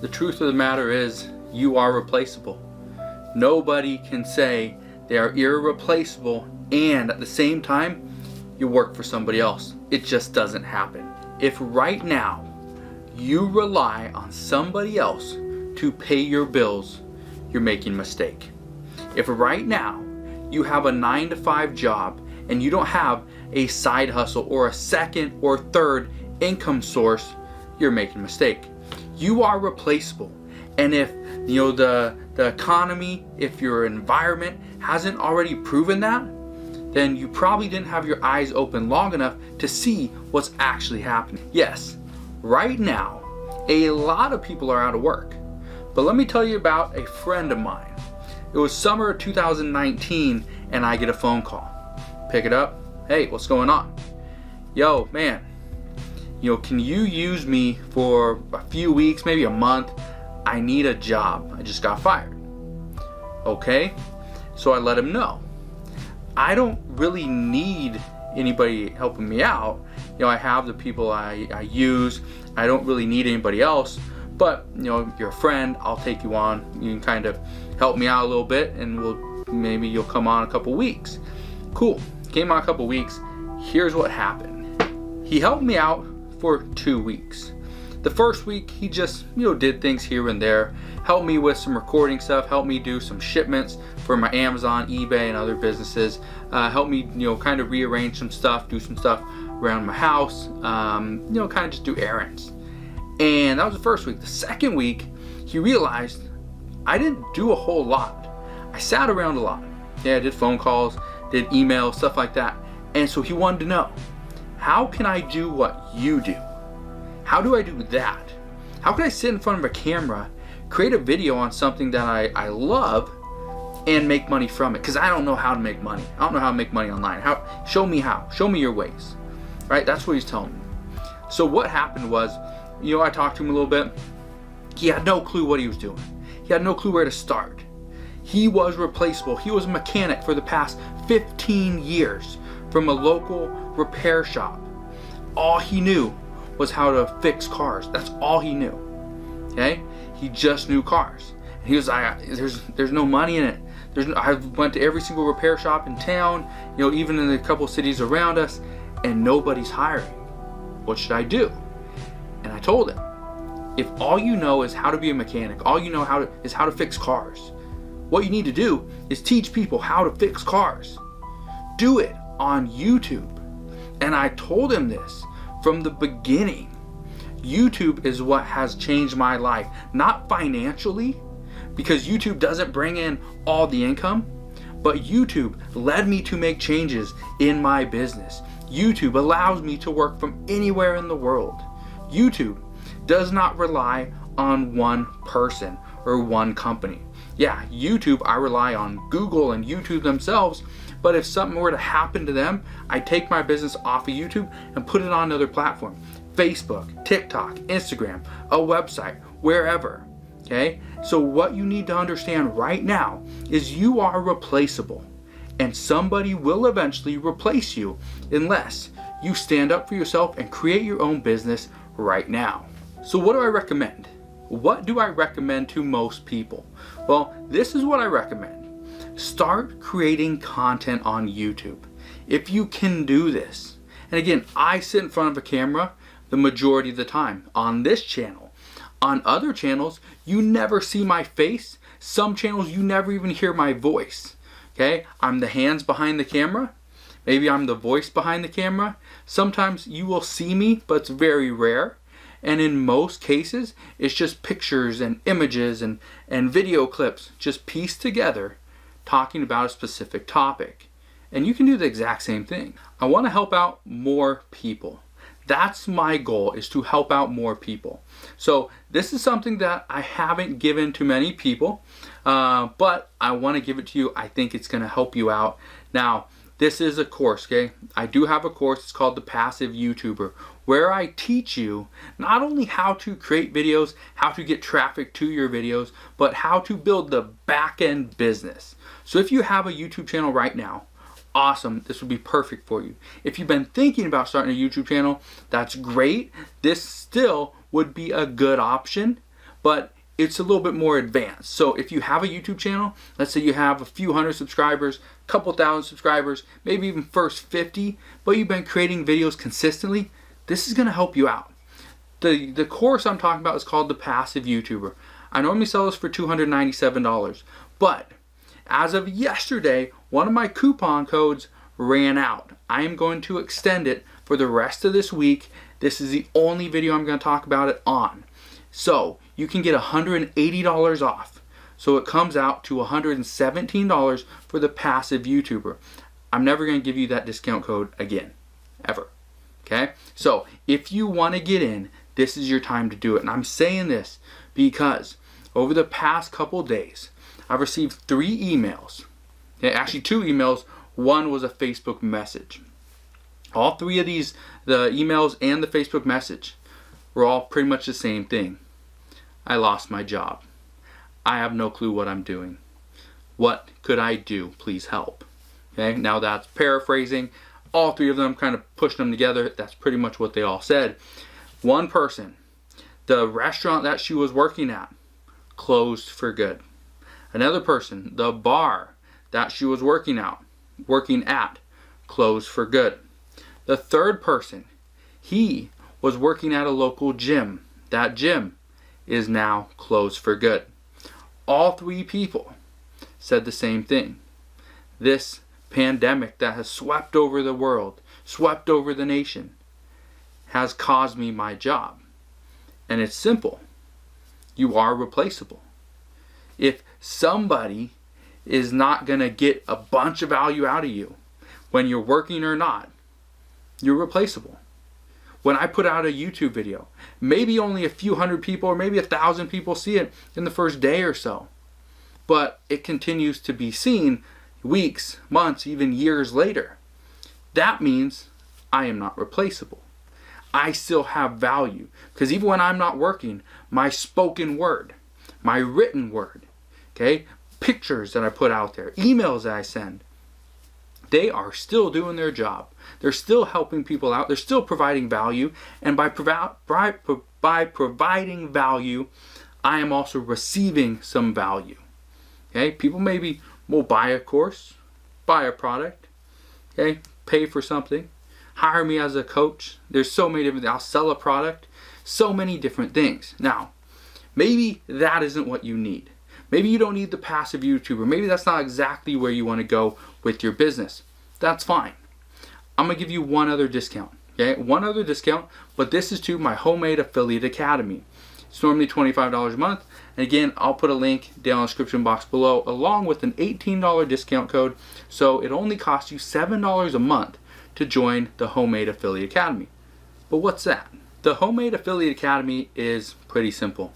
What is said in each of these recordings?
The truth of the matter is, you are replaceable. Nobody can say they are irreplaceable and at the same time you work for somebody else. It just doesn't happen. If right now you rely on somebody else to pay your bills, you're making a mistake. If right now you have a 9-to-5 job and you don't have a side hustle or a second or third income source, you're making a mistake. You are replaceable. And if the economy, if your environment hasn't already proven that, then you probably didn't have your eyes open long enough to see what's actually happening. Yes, right now, a lot of people are out of work. But let me tell you about a friend of mine. It was summer of 2019 and I get a phone call. Pick it up. Hey, what's going on? Yo, man, can you use me for a few weeks, maybe a month? I need a job. I just got fired. Okay, so I let him know. I don't really need anybody helping me out. I have the people I use. I don't really need anybody else. But you're a friend. I'll take you on. You can kind of help me out a little bit, and maybe you'll come on a couple weeks. Cool. Came on a couple weeks. Here's what happened. He helped me out for 2 weeks. The first week he just did things here and there, helped me with some recording stuff, helped me do some shipments for my Amazon, eBay, and other businesses, helped me kind of rearrange some stuff, do some stuff around my house, kind of just do errands. And that was the first week. The second week he realized I didn't do a whole lot. I sat around a lot. I did phone calls, did emails, stuff like that. And so he wanted to know, how can I do what you do? How do I do that? How can I sit in front of a camera, create a video on something that I love, and make money from it? Because I don't know how to make money. I don't know how to make money online. Show me how. Show me your ways. Right? That's what he's telling me. So what happened was, I talked to him a little bit. He had no clue what he was doing. He had no clue where to start. He was replaceable. He was a mechanic for the past 15 years from a local repair shop. All he knew was how to fix cars. That's all he knew. Okay? He just knew cars. And he was like, there's no money in it. I went to every single repair shop in town, even in a couple cities around us, and nobody's hiring. What should I do? And I told him, if all you know is how to be a mechanic, all you know is how to fix cars, what you need to do is teach people how to fix cars. Do it on YouTube. And I told him this from the beginning. YouTube is what has changed my life. Not financially, because YouTube doesn't bring in all the income, but YouTube led me to make changes in my business. YouTube allows me to work from anywhere in the world. YouTube does not rely on one person or one company. Yeah, YouTube, I rely on Google and YouTube themselves, but if something were to happen to them, I take my business off of YouTube and put it on another platform. Facebook, TikTok, Instagram, a website, wherever. Okay? So what you need to understand right now is you are replaceable, and somebody will eventually replace you unless you stand up for yourself and create your own business right now. So what do I recommend? What do I recommend to most people? Well, this is what I recommend. Start creating content on YouTube. If you can do this, and again, I sit in front of a camera the majority of the time on this channel. On other channels, you never see my face. Some channels, you never even hear my voice. Okay, I'm the hands behind the camera. Maybe I'm the voice behind the camera. Sometimes you will see me, but it's very rare. And in most cases, it's just pictures and images and video clips just pieced together talking about a specific topic. And you can do the exact same thing. I want to help out more people. That's my goal, is to help out more people. So this is something that I haven't given to many people, but I want to give it to you. I think it's going to help you out. Now, this is a course, okay? I do have a course. It's called The Passive YouTuber, where I teach you not only how to create videos, how to get traffic to your videos, but how to build the back-end business. So if you have a YouTube channel right now, awesome, this would be perfect for you. If you've been thinking about starting a YouTube channel, that's great. This still would be a good option, but it's a little bit more advanced. So if you have a YouTube channel, let's say you have a few hundred subscribers, a couple thousand subscribers, maybe even first 50, but you've been creating videos consistently, this is going to help you out. The course I'm talking about is called The Passive YouTuber. I normally sell this for $297, but as of yesterday, one of my coupon codes ran out. I am going to extend it for the rest of this week. This is the only video I'm going to talk about it on. So you can get $180 off. So it comes out to $117 for the passive YouTuber. I'm never going to give you that discount code again, ever. Okay? So if you want to get in, this is your time to do it. And I'm saying this because over the past couple days, I've received 3 emails. Okay, actually 2 emails. One was a Facebook message. All 3 of these, the emails and the Facebook message, were all pretty much the same thing. I lost my job. I have no clue what I'm doing. What could I do? Please help. Okay, now that's paraphrasing. All 3 of them, kind of pushing them together. That's pretty much what they all said. One person, the restaurant that she was working at, closed for good. Another person, the bar that she was working at, closed for good. The third person, he was working at a local gym. That gym is now closed for good. All 3 people said the same thing. This pandemic that has swept over the world, swept over the nation, has caused me my job. And it's simple. You are replaceable. If somebody is not going to get a bunch of value out of you when you're working or not, you're replaceable. When I put out a YouTube video, maybe only a few hundred people or maybe 1,000 people see it in the first day or so. But it continues to be seen weeks, months, even years later. That means I am not replaceable. I still have value. Because even when I'm not working, my spoken word, my written word, okay, pictures that I put out there, emails that I send, they are still doing their job. They're still helping people out. They're still providing value. And by providing value, I am also receiving some value. Okay, people maybe will buy a course, buy a product, okay, pay for something, hire me as a coach. There's so many different things. I'll sell a product, so many different things. Now, maybe that isn't what you need. Maybe you don't need the passive YouTuber. Maybe that's not exactly where you want to go with your business. That's fine. I'm going to give you one other discount. Okay, one other discount, but this is to my Homemade Affiliate Academy. It's normally $25 a month. And again, I'll put a link down in the description box below along with an $18 discount code. So it only costs you $7 a month to join the Homemade Affiliate Academy. But what's that? The Homemade Affiliate Academy is pretty simple.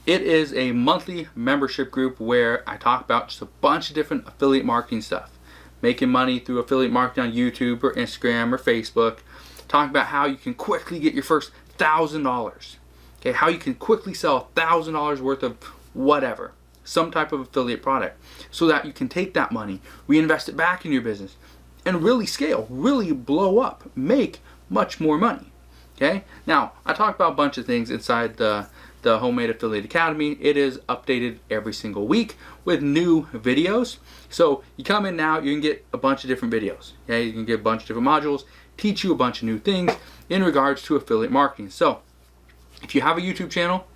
It is a monthly membership group where I talk about just a bunch of different affiliate marketing stuff. Making money through affiliate marketing on YouTube or Instagram or Facebook. Talking about how you can quickly get your first $1,000. Okay, how you can quickly sell $1,000 worth of whatever, some type of affiliate product, so that you can take that money, reinvest it back in your business, and really scale, really blow up, make much more money. Okay, now I talk about a bunch of things inside the Homemade Affiliate Academy. It is updated every single week with new videos. So you come in now, you can get a bunch of different videos. Okay, you can get a bunch of different modules, teach you a bunch of new things in regards to affiliate marketing. So if you have a YouTube channel,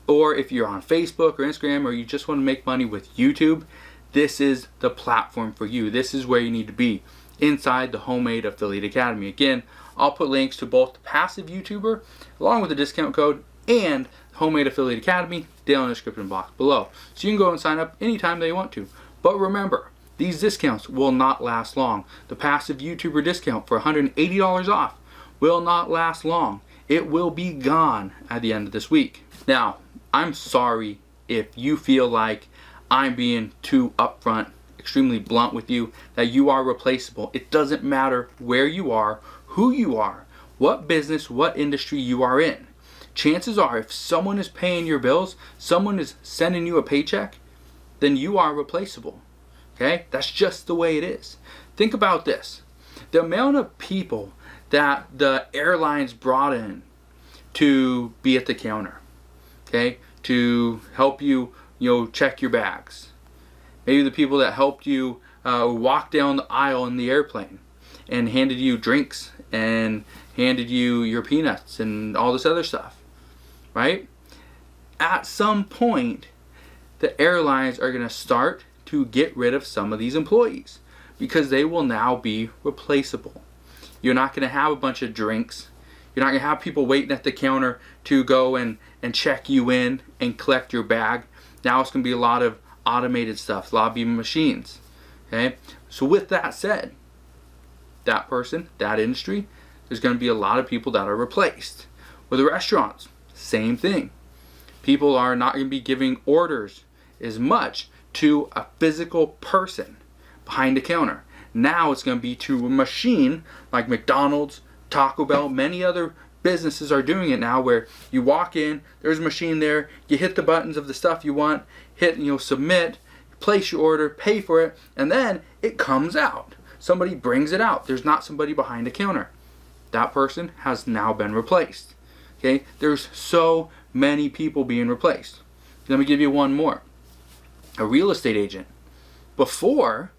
or if you're on Facebook or Instagram, or you just want to make money with YouTube, this is the platform for you. This is where you need to be inside the Homemade Affiliate Academy. Again, I'll put links to both the passive YouTuber along with the discount code and Homemade Affiliate Academy down in the description box below. So you can go and sign up anytime that you want to. But remember, these discounts will not last long. The passive YouTuber discount for $180 off will not last long. It will be gone at the end of this week. Now, I'm sorry if you feel like I'm being too upfront, extremely blunt with you, that you are replaceable. It doesn't matter where you are, who you are, what business, what industry you are in. Chances are, if someone is paying your bills, someone is sending you a paycheck, then you are replaceable. Okay? That's just the way it is. Think about this. The amount of people that the airlines brought in to be at the counter, okay, to help you, check your bags. Maybe the people that helped you walk down the aisle in the airplane and handed you drinks and handed you your peanuts and all this other stuff, right? At some point, the airlines are going to start to get rid of some of these employees because they will now be replaceable. You're not going to have a bunch of drinks. You're not going to have people waiting at the counter to go and check you in and collect your bag. Now it's going to be a lot of automated stuff, a lot of machines. Okay? So with that said, that person, that industry, there's going to be a lot of people that are replaced. With the restaurants, same thing. People are not going to be giving orders as much to a physical person behind the counter. Now it's going to be to a machine like McDonald's, Taco Bell, many other businesses are doing it now, where you walk in, there's a machine there, you hit the buttons of the stuff you want, hit, submit, place your order, pay for it, and then it comes out. Somebody brings it out. There's not somebody behind the counter. That person has now been replaced. Okay? There's so many people being replaced. Let me give you one more. A real estate agent. Before,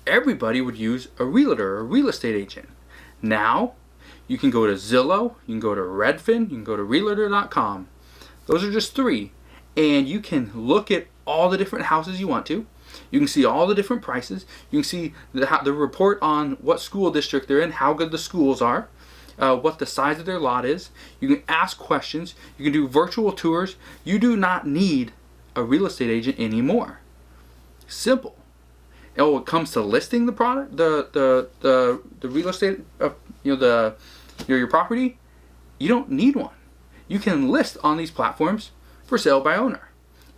everybody would use a realtor or a real estate agent. Now, you can go to Zillow, you can go to Redfin, you can go to Realtor.com. Those are just 3. And you can look at all the different houses you want to. You can see all the different prices. You can see the report on what school district they're in, how good the schools are, what the size of their lot is. You can ask questions. You can do virtual tours. You do not need a real estate agent anymore. Simple. And when it comes to listing the product, the real estate, your property, you don't need one. You can list on these platforms for sale by owner.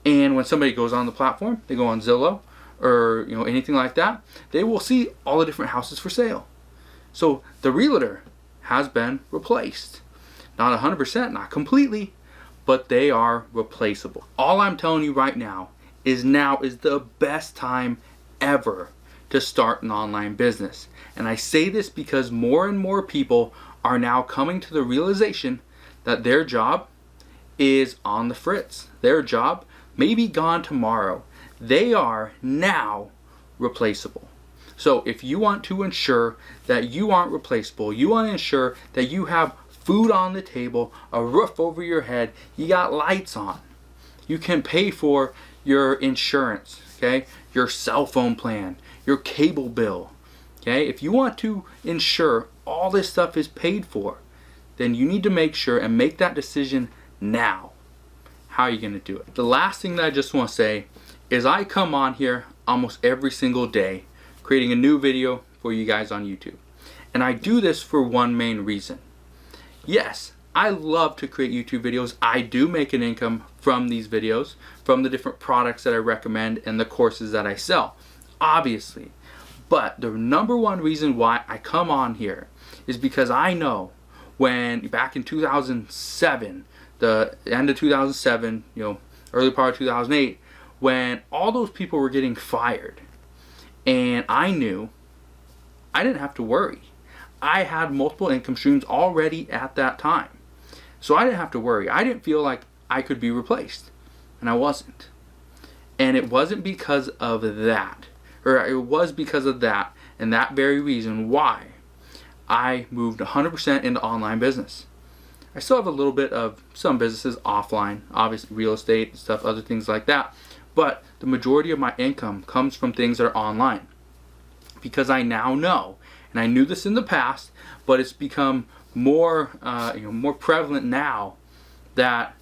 And when somebody goes on the platform, they go on Zillow or anything like that, they will see all the different houses for sale. So the realtor has been replaced. Not 100%, not completely, but they are replaceable. All I'm telling you right now is the best time ever to start an online business. And I say this because more and more people are now coming to the realization that their job is on the fritz. Their job may be gone tomorrow. They are now replaceable. So if you want to ensure that you aren't replaceable, you want to ensure that you have food on the table, a roof over your head, you got lights on, you can pay for your insurance, okay, your cell phone plan, your cable bill, okay, if you want to ensure all this stuff is paid for, then you need to make sure and make that decision now. How are you going to do it? The last thing that I just want to say is I come on here almost every single day creating a new video for you guys on YouTube. And I do this for one main reason. Yes, I love to create YouTube videos. I do make an income from these videos, from the different products that I recommend and the courses that I sell, obviously. But the number one reason why I come on here is because I know when back in 2007, the end of 2007, early part of 2008, when all those people were getting fired, and I knew I didn't have to worry. I had multiple income streams already at that time. So I didn't have to worry. I didn't feel like I could be replaced. And I wasn't. And it wasn't because of that. Or it was because of that and that very reason why I moved 100% into online business. I still have a little bit of some businesses offline, obviously real estate and stuff, other things like that. But the majority of my income comes from things that are online. Because I now know, and I knew this in the past, but it's become more, more prevalent now, that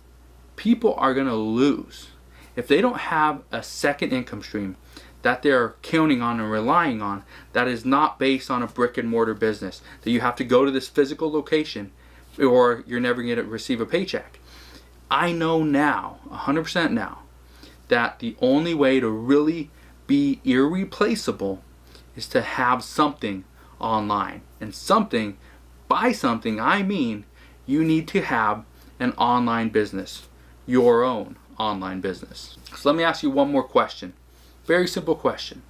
people are going to lose if they don't have a second income stream that they're counting on and relying on, that is not based on a brick and mortar business, that you have to go to this physical location or you're never going to receive a paycheck. I know now, 100% now, that the only way to really be irreplaceable is to have something online. And something, by something I mean you need to have an online business, your own online business. So let me ask you one more question. Very simple question.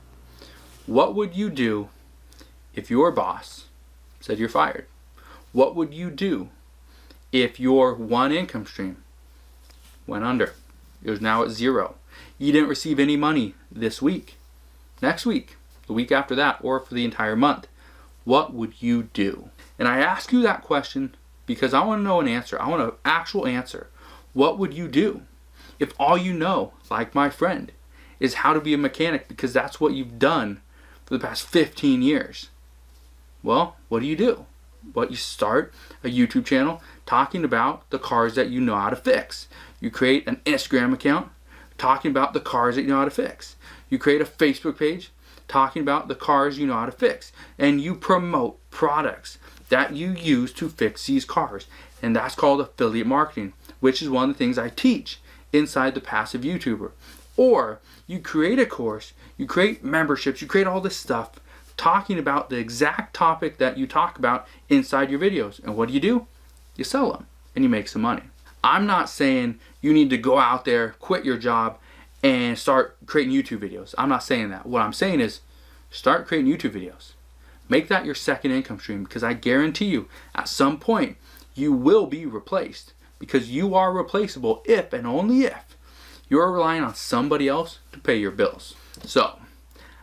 What would you do if your boss said you're fired? What would you do if your one income stream went under? It was now at 0. You didn't receive any money this week, next week, the week after that, or for the entire month. What would you do? And I ask you that question because I want to know an answer. I want an actual answer. What would you do if all you know, like my friend, is how to be a mechanic because that's what you've done for the past 15 years? Well, what do? Well, you start a YouTube channel talking about the cars that you know how to fix. You create an Instagram account talking about the cars that you know how to fix. You create a Facebook page talking about the cars you know how to fix. And you promote products that you use to fix these cars. And that's called affiliate marketing, which is one of the things I teach inside the Passive YouTuber. Or you create a course, you create memberships, you create all this stuff talking about the exact topic that you talk about inside your videos. And what do? You sell them and you make some money. I'm not saying you need to go out there, quit your job, and start creating YouTube videos. I'm not saying that. What I'm saying is start creating YouTube videos. Make that your second income stream, because I guarantee you at some point you will be replaced, because you are replaceable if and only if you are relying on somebody else to pay your bills. So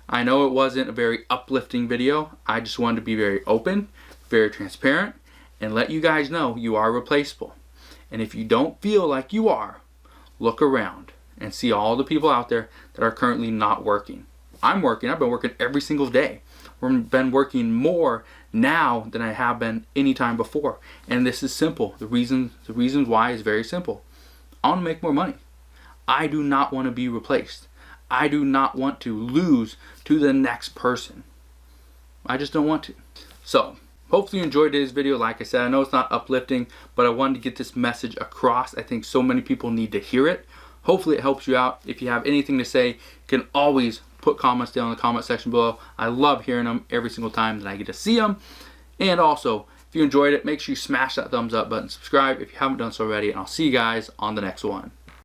I know it wasn't a very uplifting video. I just wanted to be very open, very transparent, and let you guys know you are replaceable. And if you don't feel like you are, look around and see all the people out there that are currently not working. I'm working. I've been working every single day. I've been working more now than I have been any time before. And this is simple. The reasons why is very simple. I want to make more money. I do not want to be replaced. I do not want to lose to the next person. I just don't want to. So hopefully you enjoyed today's video. Like I said, I know it's not uplifting, but I wanted to get this message across. I think so many people need to hear it. Hopefully it helps you out. If you have anything to say, you can always put comments down in the comment section below. I love hearing them every single time that I get to see them. And also, if you enjoyed it, make sure you smash that thumbs up button, subscribe if you haven't done so already, and I'll see you guys on the next one.